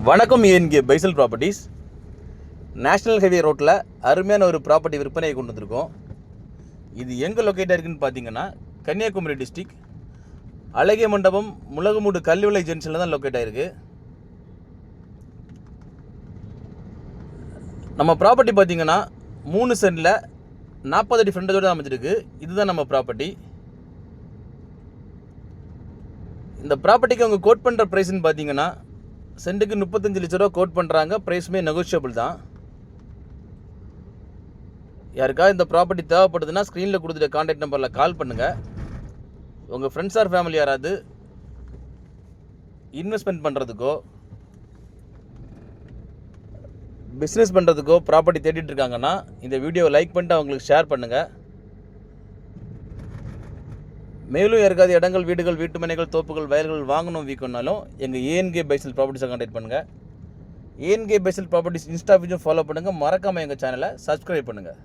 வணக்கம் ஏஎன்கே பைசல் properties. National highway ரோட்டில் அருமையான ஒரு ப்ராப்பர்ட்டி விற்பனையை கொண்டு வந்திருக்கோம். இது எங்கே லொக்கேட்டாக இருக்குதுன்னு பார்த்தீங்கன்னா கன்னியாகுமரி டிஸ்ட்ரிக்ட் அழகிய மண்டபம் முலகுமூடு கல்விலை ஜங்ஷனில் தான் லொக்கேட் ஆகிருக்கு. நம்ம ப்ராப்பர்ட்டி பார்த்தீங்கன்னா 3 சென்டில் 40 அடி ஃப்ரண்டேஜோடு அமைஞ்சிருக்கு. இதுதான் நம்ம ப்ராப்பர்ட்டி. இந்த ப்ராப்பர்ட்டிக்கு அவங்க கோட் பண்ணுற ப்ரைஸ்ன்னு பார்த்தீங்கன்னா சென்ட்டுக்கு 35 லட்ச ரூபா கோட் பண்ணுறாங்க. ப்ரைஸுமே நெகோஷியபிள் தான். யாருக்கா இந்த ப்ராப்பர்ட்டி தேவைப்படுதுன்னா ஸ்க்ரீனில் கொடுத்துட்ட கான்டாக்ட் நம்பரில் கால் பண்ணுங்கள். உங்கள் ஃப்ரெண்ட்ஸ் ஆர் ஃபேமிலி யாராவது இன்வெஸ்ட்மெண்ட் பண்ணுறதுக்கோ பிஸ்னஸ் பண்ணுறதுக்கோ ப்ராப்பர்ட்டி தேடிட்டு இருக்காங்கன்னா இந்த வீடியோவை லைக் பண்ணிட்டு அவங்களுக்கு ஷேர் பண்ணுங்கள். மேலும் யாருக்காவது இடங்கள், வீடுகள், வீட்டு மனைகள், தோப்புகள், வயல்கள் வாங்கணும் வீக்கணும்னாலும் எங்கள் ஏஎன்கே பைசல் ப்ராப்பர்ட்டிஸை கான்டாக்ட் பண்ணுங்கள். ஏஎன்கே பைசல் ப்ராப்பர்ட்டிஸ் இன்ஸ்டா பேஜும் ஃபாலோ பண்ணுங்கள். மறக்காமல் எங்கள் சேனலை சப்ஸ்கிரைப் பண்ணுங்கள்.